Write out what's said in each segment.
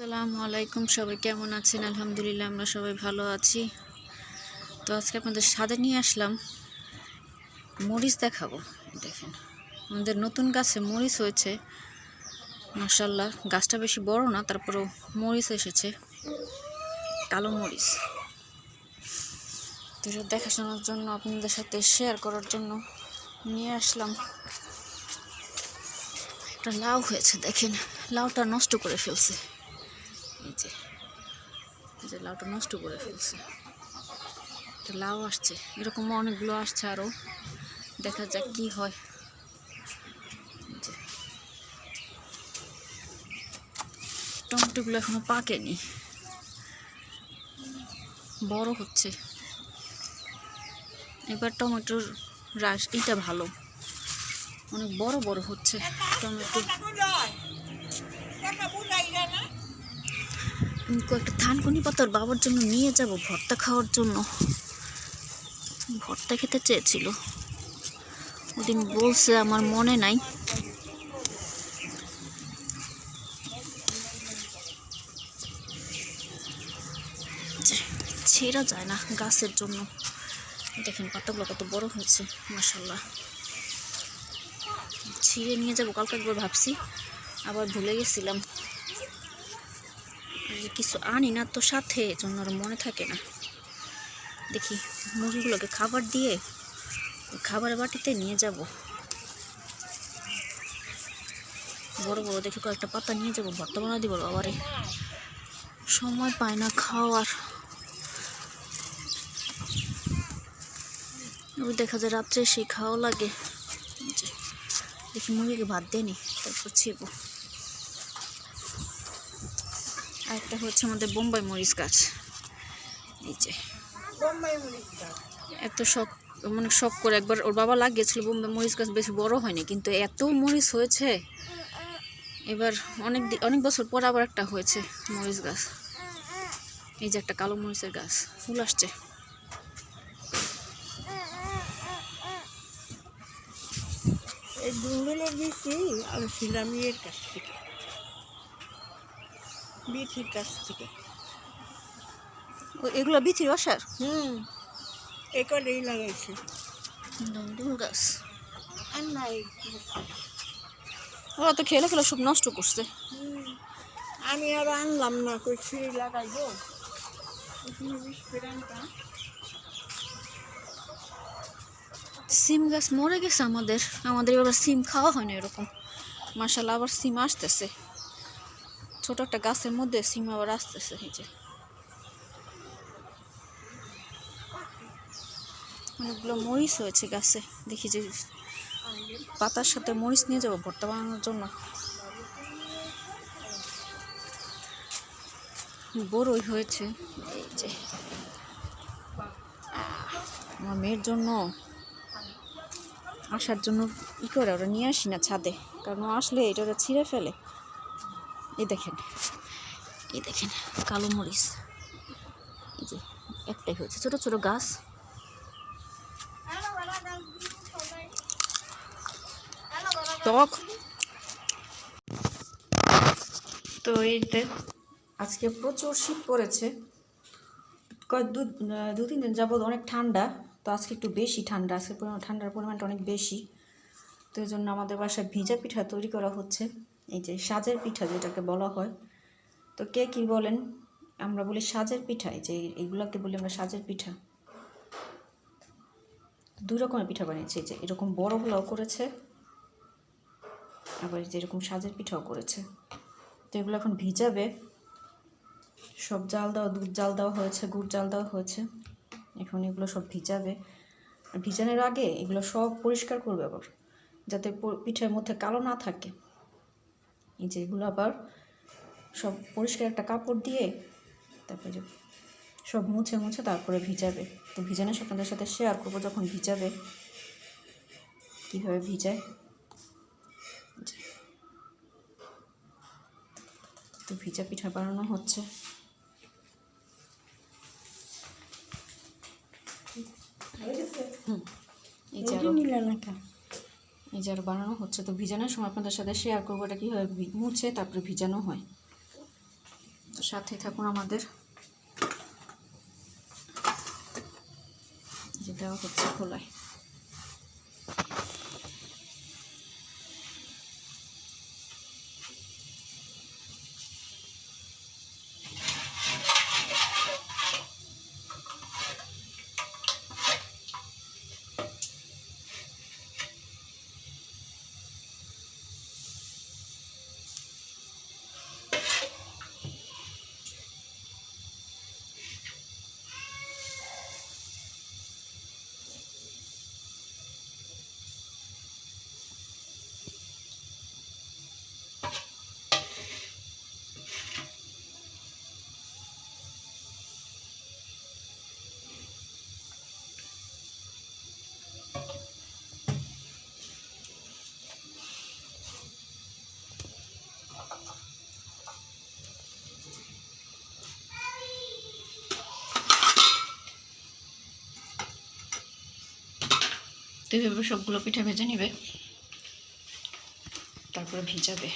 আসসালামু আলাইকুম, সবাই কেমন আছেন? আলহামদুলিল্লাহ আমরা সবাই ভালো আছি। তো আজকে আপনাদের সাথে নিয়ে আসলাম মরিচ দেখাবো। দেখেন আমাদের নতুন গাছে মরিচ হয়েছে, মাশাআল্লাহ। গাছটা বেশি বড় না, তারপরেও মরিচ এসেছে, কালো মরিচ। তো এটা দেখাশোনার জন্য, আপনাদের সাথে শেয়ার করার জন্য নিয়ে আসলাম। একটা লাউ হয়েছে, দেখেন লাউটা নষ্ট করে ফেলছে। এই যে লাউটা নষ্ট করে ফেলছে। লাউ আসছে, এরকম অনেকগুলো আসছে, আরো দেখা যাক কি হয়। টমেটোগুলো এখনো পাকেনি, বড় হচ্ছে। এবার টমেটোর রাস এটা ভালো, অনেক বড় বড় হচ্ছে টমেটো। কয়েকটা থানকুনি পাতার বাবার জন্য নিয়ে যাব ভর্তা খাওয়ার জন্য। ভর্তা খেতে চেয়েছিল, ওদিন বলছে, আমার মনে নাই। ছেঁড়া যায় না গাছের জন্য। দেখেন পাতাগুলো কত বড় হয়েছে, মাশাআল্লাহ। ছিঁড়ে নিয়ে যাবো, কালকে একবার ভাবছি, আবার ভুলে গেছিলাম। কিছু আনি না তো সাথে, জন্য আর মনে থাকে না। দেখি মুরগিগুলোকে খাবার দিয়ে খাবারের বাটিতে নিয়ে যাব। বড় বড় দেখি কয়েকটা পাতা নিয়ে যাবো, ভর্তা বানা দিব। বাবারে সময় পায় না খাওয়ার। ওই দেখা যায় রাত্রে সেই খাওয়া লাগে। দেখি মুরগিকে ভাত দেনি, তারপর ছিবো। আর একটা হচ্ছে আমাদের বোম্বাই মরিচ গাছ। এই যে এত শখ, মানে শখ করে একবার ওর বাবা লাগিয়েছিল বোম্বাই মরিচ গাছ, বেশি বড় হয়নি, কিন্তু এত মরিচ হয়েছে। এবার অনেক বছর পর আবার একটা হয়েছে মরিচ গাছ। এই যে একটা কালো মরিচের গাছ, ফুল আসছে। এই দুগুলো বেশি আনছিলাম ইয়ের কাছ থেকে, বিথির কাছ থেকে। এগুলো বিথির বাসার এ করেই লাগাইছে দুল গাছ। আর নাই। ওরা তো খেলে খেলে সব নষ্ট করছে। আমি আর আনলাম না, কই ছিঁড়ে লাগাইবো। সিম গাছ মরে গেছে আমাদের এবার সিম খাওয়া হয় না এরকম। মাশাআল্লাহ আবার সিম আসতেছে, ছোট একটা গাছের মধ্যে সিম আবার আসতেছে। এই যে অনেকগুলো মরিচ হয়েছে গাছে। দেখি যে পাতার সাথে মরিচ নিয়ে যাবো ভর্তা বানানোর জন্য। বড়ই হয়েছে। এই যে আমার মেয়ের জন্য আসার জন্য করে ওরা নিয়ে আসি না ছাদে, কারণ ও আসলে এটা ওরা ছিঁড়ে ফেলে। এই দেখেন কালো মরিচ। এই যে একটাই হয়েছে, ছোট ছোট গাছ। টক। তো এইতে আজকে প্রচুর শীত পড়েছে, দু তিন দিন যাবৎ অনেক ঠান্ডা। তো আজকে একটু বেশি ঠান্ডা, আজকে ঠান্ডার পরিমাণটা অনেক বেশি। তো এই জন্য আমাদের বাসায় ভিজা পিঠা তৈরি করা হচ্ছে। এই যে সাজের পিঠা যেটাকে বলা হয়, তো কে কী বলেন, আমরা বলি সাজের পিঠা। এই যে এইগুলোকে বলি আমরা সাজের পিঠা। দুই রকমের পিঠা বানিয়েছে, যে এরকম বড়গুলোও করেছে, আবার যে এরকম সাজের পিঠাও করেছে। তো এগুলো এখন ভিজাবে, সব জাল দেওয়া, দুধ জাল দেওয়া হয়েছে, গুড় জাল দেওয়া হয়েছে। এখন এগুলো সব ভিজাবে। আর ভিজানোর আগে এগুলো সব পরিষ্কার করবে আবার, যাতে পিঠার মধ্যে কালো না থাকে। এই যে এগুলো আবার সব পরিষ্কার একটা কাপড় দিয়ে তারপরে যে সব মুছে মুছে তারপরে ভিজাবে। তো ভিজানোর আপনাদের সাথে শেয়ার করবো যখন ভিজাবে কীভাবে ভিজায়। তো ভিজা পিঠা বানানো হচ্ছে। এই যে আরো বানানো হচ্ছে। তো ভিজানোর সময় আপনাদের সাথে শেয়ার করবো এটা কীভাবে মুছে তারপরে ভিজানো হয়। সাথে থাকুন আমাদের। যেটাও হচ্ছে খোলায়। তো এইভাবে সবগুলো পিঠা ভেজে নিবে, তারপরে ভিজাবে।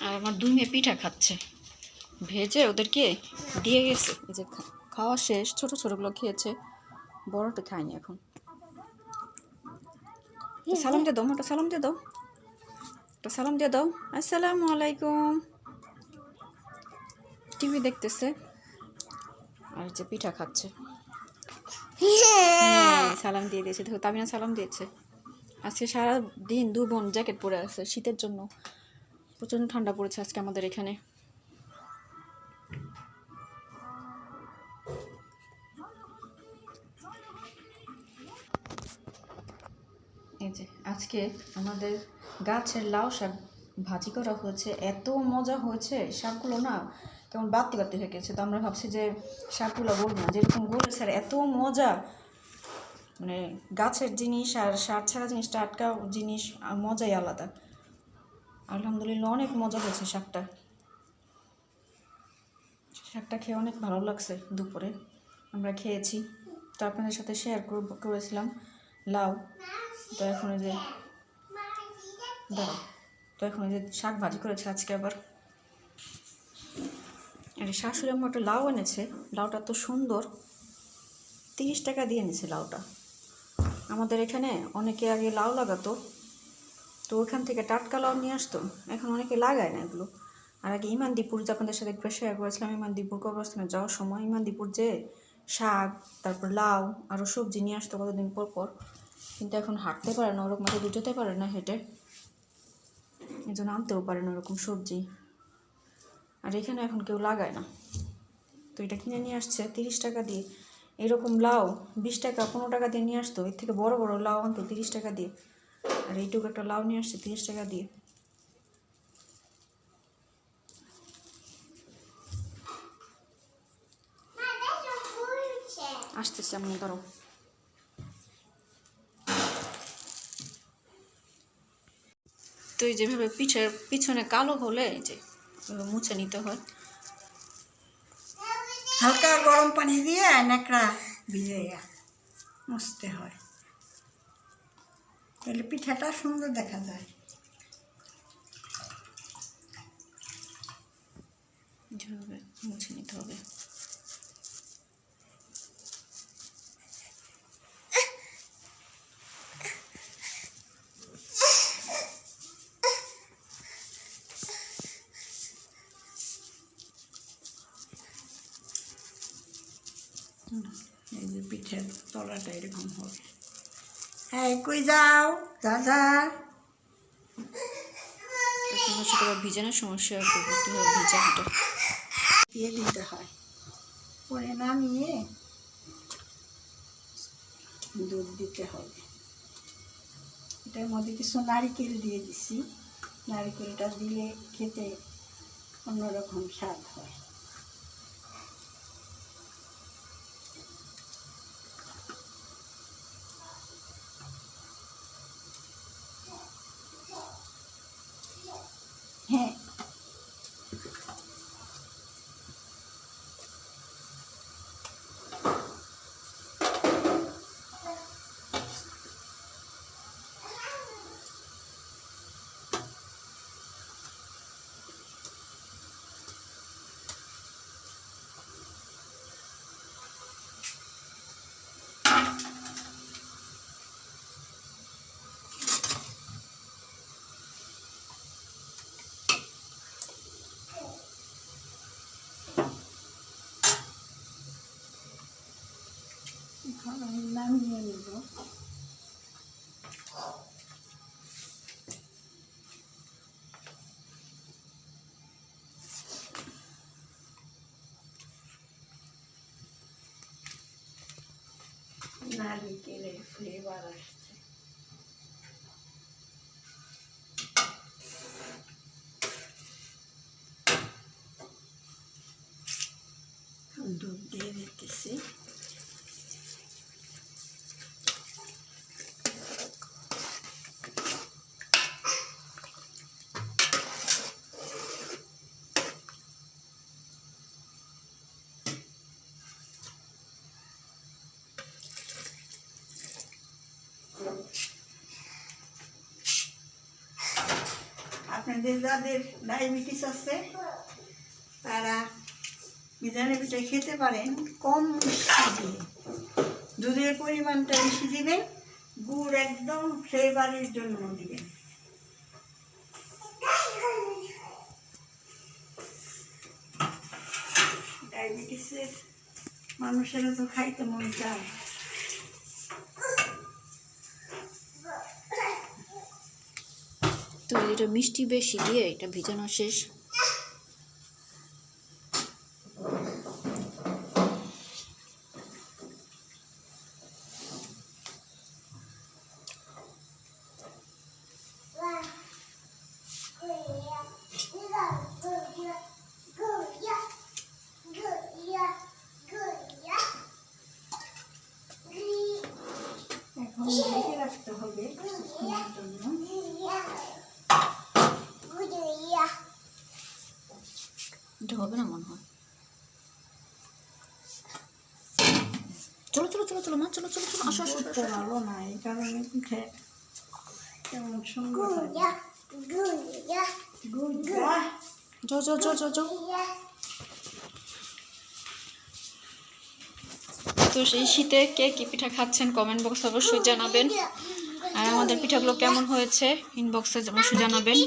আর আমার দুই মেয়ে পিঠা খাচ্ছে, ভেজে ওদেরকে দিয়ে গেছে। এই যে খাওয়া শেষ, ছোট ছোটগুলো খেয়েছে, বড়টা খায়নি এখন। সালাম দিয়ে দাও, মোটা সালাম দিয়ে দাও, একটা সালাম দিয়ে দাও। আসসালামু আলাইকুম। টিভি দেখতেছে আর যে পিঠা খাচ্ছে। সালাম দিয়ে দিয়েছে, দেখো তামিনা সালাম দিয়েছে। আজকে সারা দিন দু বোন জ্যাকেট পরে আছে শীতের জন্য, প্রচণ্ড ঠান্ডা পড়েছে আজকে আমাদের এখানে। এই যে আজকে আমাদের গাছের লাউ শাক ভাজি করা হয়েছে, এত মজা হয়েছে। শাকগুলো না কেমন বাড়তি বাড়তি হয়ে গেছে, তো আমরা ভাবছি যে শাকগুলো বলবো না, যেরকম বলেছে আর এত মজা। মানে গাছের জিনিস আর সার ছাড়া জিনিস, টাটকা জিনিস মজাই আলাদা। আলহামদুলিল্লাহ অনেক মজা হয়েছে শাকটা। শাকটা খেয়ে অনেক ভালো লাগছে। দুপুরে আমরা খেয়েছি, তো আপনাদের সাথে শেয়ার করেছিলাম লাউ। তো এখন এই যে দাঁড়াও, তো এখন এই যে শাক ভাজি করেছে আজকে আবার। আর শাশুড়ি আমার একটা লাউ এনেছে, লাউটা তো সুন্দর, 30 টাকা দিয়ে এনেছে লাউটা। আমাদের এখানে অনেকে আগে লাউ লাগাতো, তো ওখান থেকে টাটকা লাউ নিয়ে আসতো, এখন অনেকে লাগায় না এগুলো। আর আগে ইমানদীপুর, যে আপনাদের সাথে একবার শেয়ার করেছিলাম, ইমানদীপুর কবরস্থানে যাওয়ার সময় ইমানদীপুর যে শাক, তারপর লাউ আরও সবজি নিয়ে আসতো কতদিন পর পর। কিন্তু এখন হাঁটতে পারে না, ওরকম মাঠে যেতে পারে না হেঁটে, এই জন্য আনতেও পারে না ওরকম সবজি। আর এখানে এখন কেউ লাগায় না, তো এটা কিনে নিয়ে আসছে 30 টাকা দিয়ে। এরকম লাউ 20 টাকা 15 টাকা দিয়ে নিয়ে আসতো, এর থেকে বড় বড় লাউ আনতো 30 টাকা দিয়ে। আর এইটুকু একটা লাউ নিয়ে আসছে 30 টাকা দিয়ে। আসতেছে আমি, ধরো। তো এই যেভাবে পিছনে কালো হলে এই যে মুছে নিতে হয়। হালকা গরম পানি দিয়ে ন্যাকড়া ভিজাইয়া মুছতে হয়, তাহলে পিঠাটা সুন্দর দেখা যায়। যেভাবে মুছে নিতে হবে। এই যে পিঠের তলাটা এরকম হবে। হ্যাঁ, কই যাও দাদা? তোমার সাথে ভিজানোর সমস্যা করবো, কীভাবে ভিজা এটা দিয়ে দিতে হয়, পরে নামিয়ে দুধ দিতে হবে। এটার মধ্যে কিছু নারিকেল দিয়ে দিছি, নারিকেলটা দিলে খেতে অন্যরকম স্বাদ হয়। হ্যাঁ, আমি নামিয়ে নেব। নারিকেলের ফ্লেভার আসছে। দুধ দিয়ে দিতেছি। আপনাদের যাদের ডায়াবেটিস আছে তারা মিজানের পিঠা খেতে পারেন কম মিষ্টি দিয়ে। দুধের পরিমাণটা বেশি দিবেন, গুড় একদম ফ্লেভারের জন্য দিবেন। ডায়াবেটিসের মানুষেরা তো খাইতে মন চায়। তো এটা মিষ্টি বেশি দিয়ে এটা ভিজানো শেষ। এখন ঢেকে রাখতে হবে কিছুক্ষণের জন্য। এটা হবে না মনে হয়। চলো চলো চলো চলো মা, চলো চলো চলো, আসো আসো দুধটা ভালো না, এই কারণে পিঠে কেমন সুন্দর হয়। যাও যাও যাও যাও যাও। তো সেই শীতে কে কি পিঠা খাচ্ছেন কমেন্ট বক্সে অবশ্যই জানাবেন, আর আমাদের পিঠাগুলো কেমন হয়েছে ইনবক্সে অবশ্যই জানাবেন।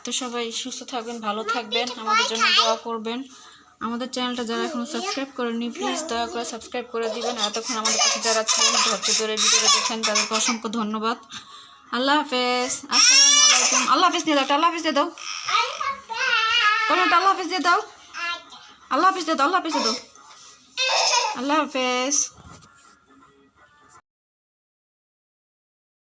তো সবাই সুস্থ থাকবেন, ভালো থাকবেন, আমাদের জন্য দোয়া করবেন। আমাদের চ্যানেলটা যারা এখনো সাবস্ক্রাইব করেননি প্লিজ দয়া করে সাবস্ক্রাইব করে দিবেন। এতক্ষণ আমাদের কাছে যারা ছিলেন ধৈর্য ধরে ভিডিওটা দেখেন তাদেরকে অসংখ্য ধন্যবাদ। আল্লাহ হাফেজ, আসসালামু আলাইকুম। আল্লাহ হাফেজ দিয়ে দাও, আল্লাহ হাফেজ দিয়ে দাও, আল্লাহ হাফেজ দিয়ে দাও, আল্লাহ হাফেজ দিয়ে দাও, আল্লাহ হাফেজ দিয়ে দাও, আল্লাহ হাফেজ।